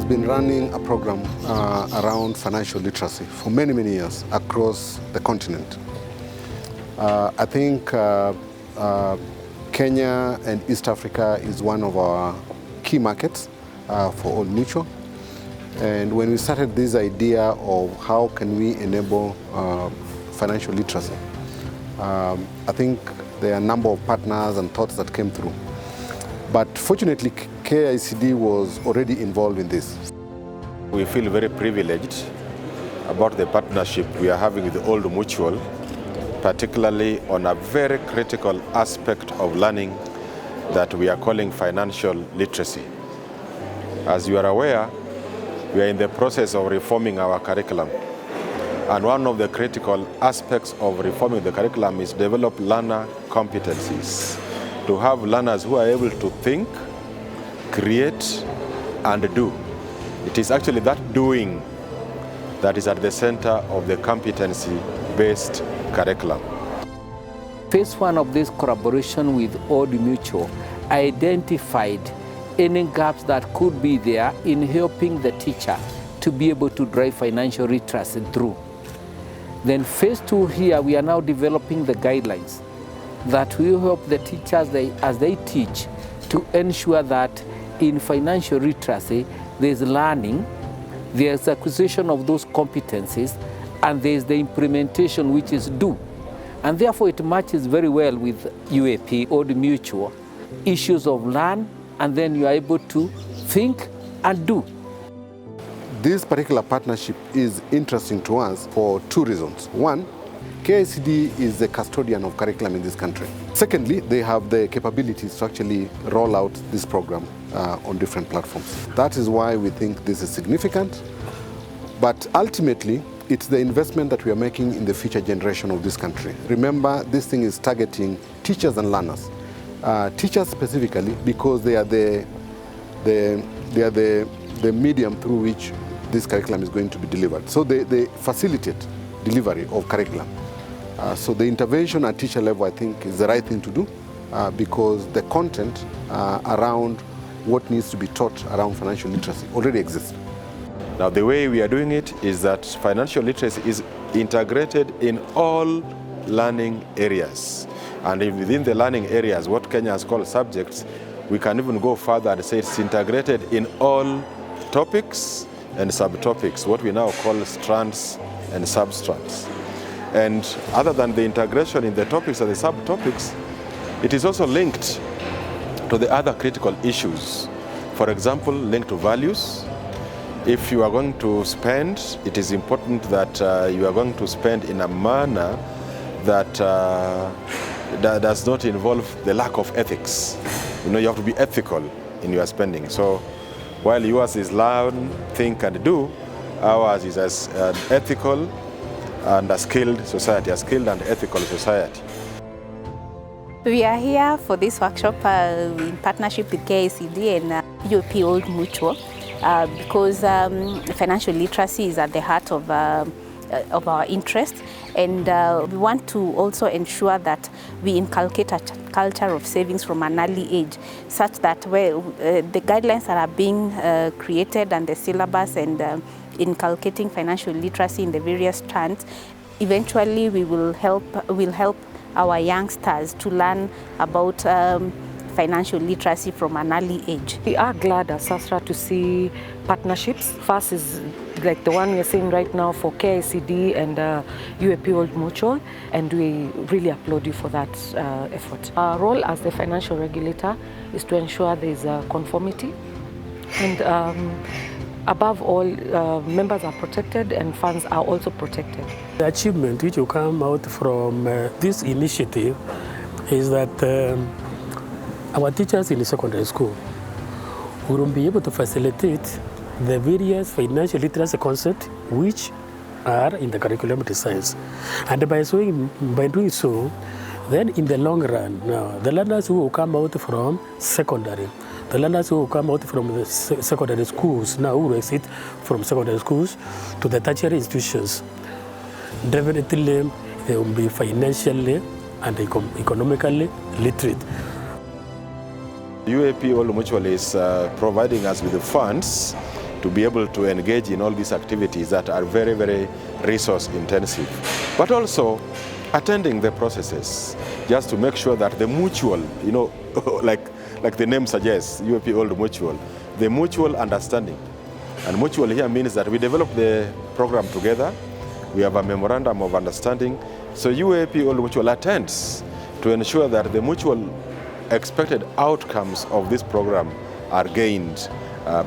has been running a program around financial literacy for many, many years across the continent. I think Kenya and East Africa is one of our key markets for Old Mutual. And when we started this idea of how can we enable financial literacy, I think there are a number of partners and thoughts that came through. But fortunately, KICD was already involved in this. We feel very privileged about the partnership we are having with Old Mutual, particularly on a very critical aspect of learning that we are calling financial literacy. As you are aware, we are in the process of reforming our curriculum. And one of the critical aspects of reforming the curriculum is develop learner competencies, to have learners who are able to think, create, and do. It is actually that doing that is at the center of the competency-based curriculum. Phase one of this collaboration with Old Mutual identified any gaps that could be there in helping the teacher to be able to drive financial literacy through. Then phase two here, we are now developing the guidelines that will help the teachers as they teach to ensure that in financial literacy, there's learning, there's acquisition of those competencies, and there's the implementation, which is do. And therefore it matches very well with UAP Old Mutual, issues of learn, and then you are able to think and do. This particular partnership is interesting to us for two reasons. One, KICD is the custodian of curriculum in this country. Secondly, they have the capabilities to actually roll out this program on different platforms. That is why we think this is significant, but ultimately, it's the investment that we are making in the future generation of this country. Remember, this thing is targeting teachers and learners. Teachers specifically, because they are the medium through which this curriculum is going to be delivered. So they facilitate delivery of curriculum. So the intervention at teacher level, I think, is the right thing to do because the content around what needs to be taught around financial literacy already exists. Now, the way we are doing it is that financial literacy is integrated in all learning areas. And within the learning areas, what Kenya has called subjects, we can even go further and say it's integrated in all topics and subtopics, what we now call strands and substrands. And other than the integration in the topics and the subtopics, it is also linked to the other critical issues. For example, linked to values. If you are going to spend, it is important that you are going to spend in a manner that, that does not involve the lack of ethics. You know, you have to be ethical in your spending. So while yours is learn, think, and do, ours is as an ethical and a skilled society, a skilled and ethical society. We are here for this workshop in partnership with KICD and UAP Old Mutual because financial literacy is at the heart of our interest, and we want to also ensure that we inculcate a culture of savings from an early age, such that the guidelines that are being created and the syllabus and inculcating financial literacy in the various strands, eventually we will help our youngsters to learn about financial literacy from an early age. We are glad as Sastra to see partnerships. First is like the one we're seeing right now for KICD and UAP Old Mutual, and we really applaud you for that effort. Our role as the financial regulator is to ensure there is conformity, and above all, members are protected and funds are also protected. The achievement which will come out from this initiative is that our teachers in the secondary school will be able to facilitate the various financial literacy concepts which are in the curriculum of the science. And by doing so, then in the long run, the learners who will come out from secondary, the learners who will come out from the secondary schools, now who will exit from secondary schools to the tertiary institutions, definitely they will be financially and economically literate. UAP Old Mutual is providing us with the funds to be able to engage in all these activities that are very, very resource intensive. But also attending the processes, just to make sure that the mutual, you know, like the name suggests, UAP Old Mutual, the mutual understanding. And mutual here means that we develop the program together, we have a memorandum of understanding, so UAP Old Mutual attends to ensure that the mutual expected outcomes of this program are gained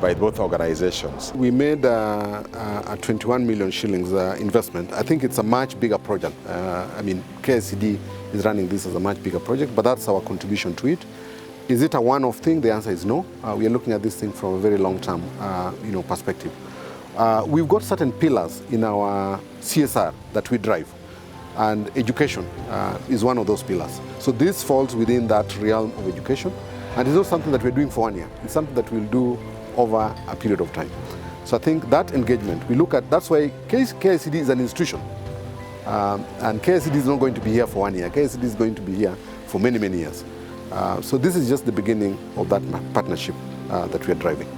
by both organizations. We made a 21 million shillings investment. I think it's a much bigger project. I mean, KICD is running this as a much bigger project, but that's our contribution to it. Is it a one-off thing? The answer is no. We are looking at this thing from a very long-term perspective. We've got certain pillars in our CSR that we drive, and education is one of those pillars. So this falls within that realm of education, and it's not something that we're doing for 1 year. It's something that we'll do over a period of time. So I think that engagement, we look at, that's why KICD is an institution. And KICD is not going to be here for 1 year. KICD is going to be here for many, many years. So this is just the beginning of that partnership that we are driving.